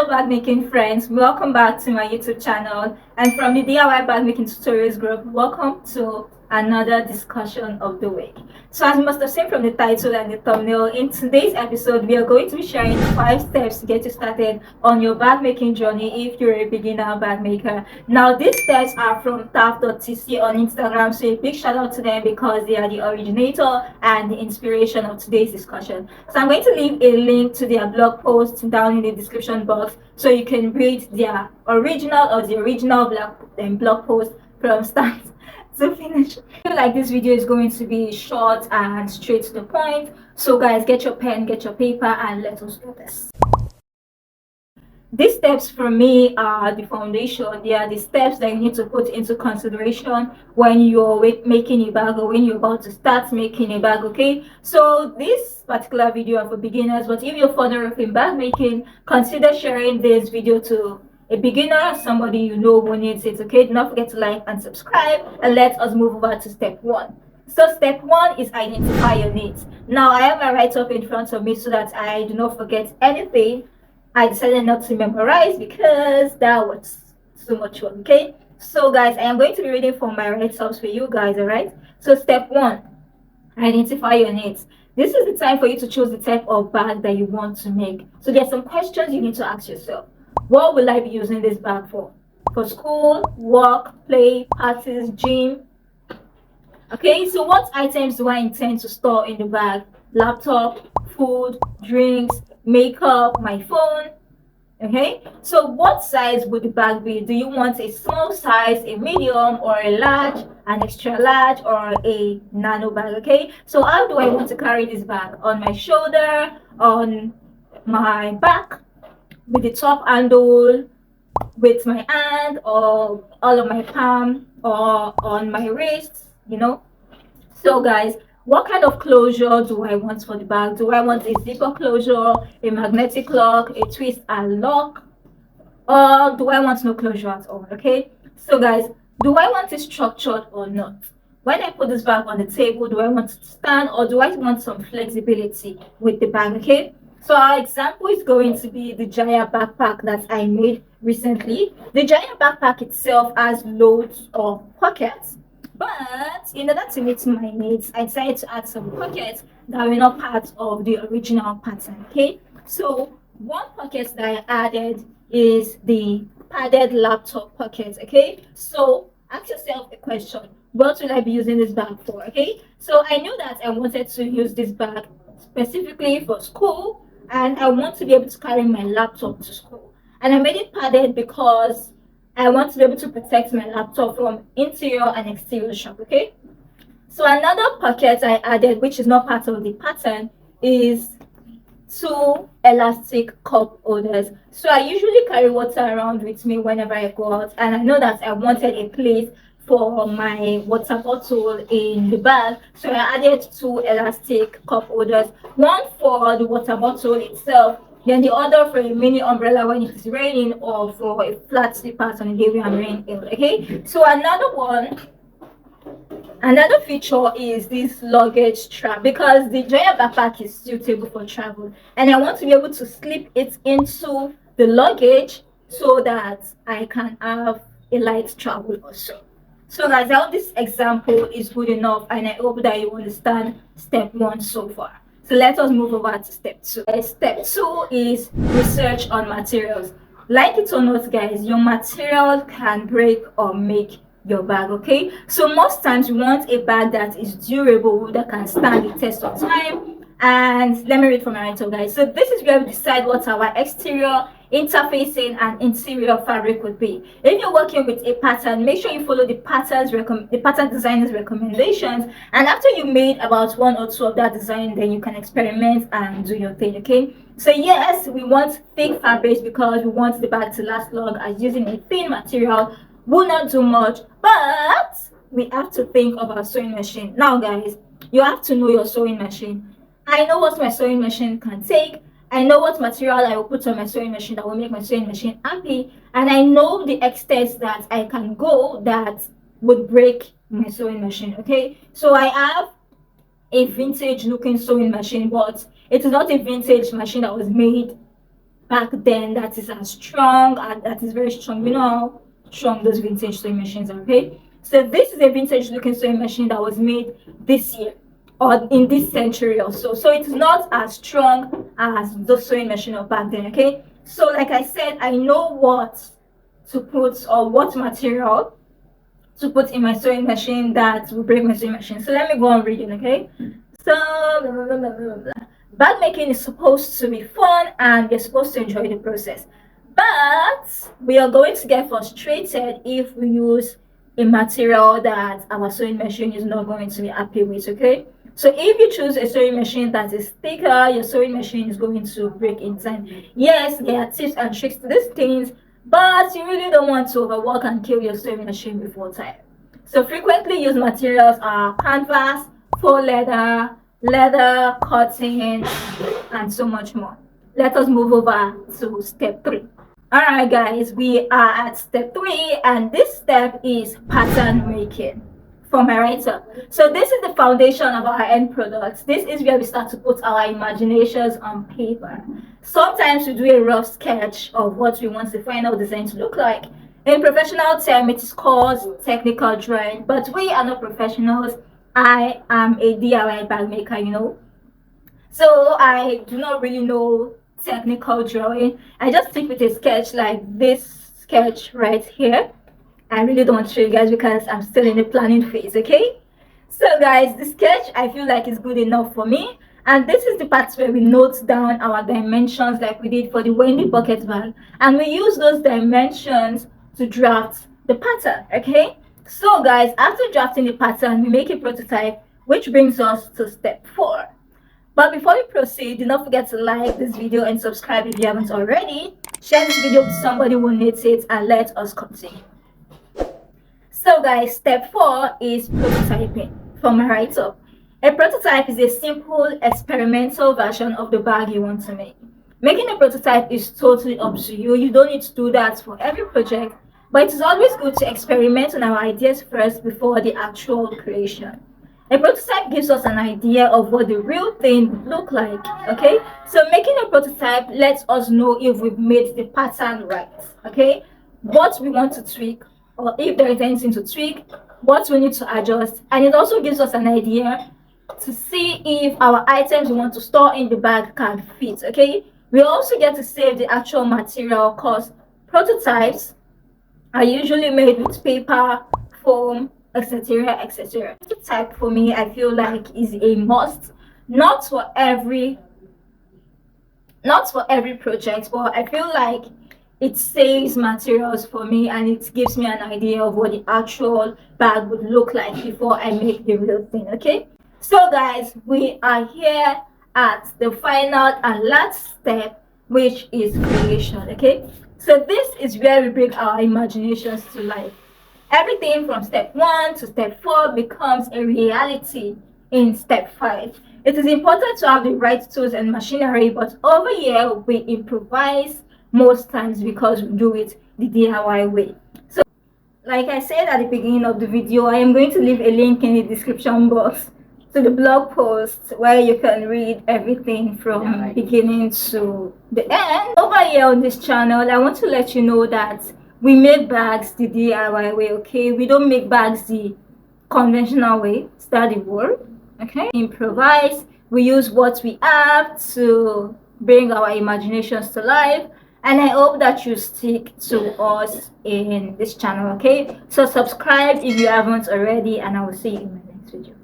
Hello bag making friends, welcome back to my YouTube channel, and from the DIY bag making tutorials group, welcome to another discussion of the week. So as you must have seen from the title and the thumbnail, in today's episode we are going to be sharing 5 steps to get you started on your bag making journey if you're a beginner bag maker. Now these steps are from taff.tc on Instagram, so a big shout out to them because they are the originator and the inspiration of today's discussion. So I'm going to leave a link to their blog post down in the description box so you can read their original blog post from start to finish. I feel like this video is going to be short and straight to the point, so guys, get your pen, get your paper, and let us do this. These steps for me are the foundation. They are the steps that you need to put into consideration when you're making a bag or when you're about to start making a bag. Okay, so this particular video are for beginners, but if you're further up in bag making, consider sharing this video to a beginner, somebody you know who needs it. Okay, do not forget to like and subscribe, and let us move over to step 1. So step 1 is identify your needs. Now I have my write-up in front of me so that I do not forget anything. I decided not to memorize because that was so much work. Okay, so guys, I am going to be reading from my write-ups for you guys. All right, so step 1, identify your needs. This is the time for you to choose the type of bag that you want to make. So there's some questions you need to ask yourself. What will I be using this bag for? For school, work, play, parties, gym? Okay, so what items do I intend to store in the bag? Laptop, food, drinks, makeup, my phone. Okay, so what size would the bag be? Do you want a small size, a medium, or a large, an extra large, or a nano bag? Okay, so how do I want to carry this bag? On my shoulder, on my back, with the top handle, with my hand, or all of my palm, or on my wrist, you know. So guys, what kind of closure do I want for the bag? Do I want a zipper closure, a magnetic lock, a twist and lock, or do I want no closure at all? Okay, so guys, do I want it structured or not? When I put this bag on the table, do I want it to stand, or do I want some flexibility with the bag? Okay, so our example is going to be the Jaya backpack that I made recently. The Jaya backpack itself has loads of pockets, but in order to meet my needs, I decided to add some pockets that were not part of the original pattern. Okay, so one pocket that I added is the padded laptop pocket. Okay, so ask yourself a question: what will I be using this bag for? Okay, so I knew that I wanted to use this bag specifically for school, and I want to be able to carry my laptop to school, and I made it padded because I want to be able to protect my laptop from interior and exterior shock. Okay, so another pocket I added, which is not part of the pattern, is 2 elastic cup holders. So I usually carry water around with me whenever I go out, and I know that I wanted a place for my water bottle in the bag, so I added 2 elastic cup holders, one for the water bottle itself, then the other for a mini umbrella when it is raining, or for a flat slippers on the day we are raining. Okay, so another feature is this luggage strap, because the Jaya backpack is suitable for travel, and I want to be able to slip it into the luggage so that I can have a light travel also. So guys, I hope this example is good enough, and I hope that you understand step 1 so far. So let us move over to step 2. Step 2 is research on materials. Like it or not guys, your material can break or make your bag. Okay, so most times you want a bag that is durable, that can stand the test of time. And let me read from my write-up guys. So this is where we decide what our exterior, interfacing, and interior fabric would be. If you're working with a pattern, make sure you follow the pattern designer's recommendations, and after you made about 1 or 2 of that design, then you can experiment and do your thing. Okay, so yes, we want thick fabrics because we want the bag to last long, as using a thin material will not do much. But we have to think of our sewing machine. Now guys, you have to know your sewing machine. I know what my sewing machine can take. I know what material I will put on my sewing machine that will make my sewing machine happy, and I know the extent that I can go that would break my sewing machine. Okay, so I have a vintage looking sewing machine, but it is not a vintage machine that was made back then that is as strong and that is very strong. You know how strong those vintage sewing machines are, okay? So this is a vintage looking sewing machine that was made this year or in this century or so. So it's not as strong as the sewing machine of back then, okay? So like I said, I know what to put or what material to put in my sewing machine that will break my sewing machine. So let me go on reading, okay? So blah, blah, blah, blah, blah. Bag making is supposed to be fun and you're supposed to enjoy the process. But we are going to get frustrated if we use a material that our sewing machine is not going to be happy with, okay? So if you choose a sewing machine that is thicker, your sewing machine is going to break in time. Yes, there are tips and tricks to these things, but you really don't want to overwork and kill your sewing machine before time. So frequently used materials are canvas, faux leather, cotton, and so much more. Let us move over to step 3. Alright guys, we are at step 3 and this step is pattern making for my writer. So this is the foundation of our end products. This is where we start to put our imaginations on paper. Sometimes we do a rough sketch of what we want the final design to look like. In professional term, it is called technical drawing, but we are not professionals. I am a DIY bag maker, you know. So I do not really know technical drawing. I just stick with a sketch like this sketch right here. I really don't want to show you guys because I'm still in the planning phase, okay? So guys, the sketch I feel like is good enough for me. And this is the part where we note down our dimensions like we did for the Wendy bucket bag. And we use those dimensions to draft the pattern, okay? So guys, after drafting the pattern, we make a prototype, which brings us to step 4. But before we proceed, do not forget to like this video and subscribe if you haven't already. Share this video with somebody who needs it and let us continue. So guys, step 4 is prototyping for my write-up. A prototype is a simple experimental version of the bag you want to make. Making a prototype is totally up to you. You don't need to do that for every project, but it is always good to experiment on our ideas first before the actual creation. A prototype gives us an idea of what the real thing would look like, okay? So making a prototype lets us know if we've made the pattern right, okay? What we want to tweak, or if there is anything to tweak, what we need to adjust, and it also gives us an idea to see if our items we want to store in the bag can fit, okay? We also get to save the actual material because prototypes are usually made with paper, foam, etc, etc. Prototype for me, I feel like is a must, not for every project, but I feel like it saves materials for me and it gives me an idea of what the actual bag would look like before I make the real thing, okay? So guys, we are here at the final and last step, which is creation, okay? So this is where we bring our imaginations to life. Everything from step 1 to step 4 becomes a reality in step 5. It is important to have the right tools and machinery, but over here we improvise most times because we do it the DIY way. So like I said at the beginning of the video, I am going to leave a link in the description box to the blog post where you can read everything from beginning to the end. Over here on this channel, I want to let you know that we make bags the DIY way, okay? We don't make bags the conventional way. Is that the word? Okay? Improvise. We use what we have to bring our imaginations to life. And I hope that you stick to us in this channel, okay? So subscribe if you haven't already, and I will see you in my next video.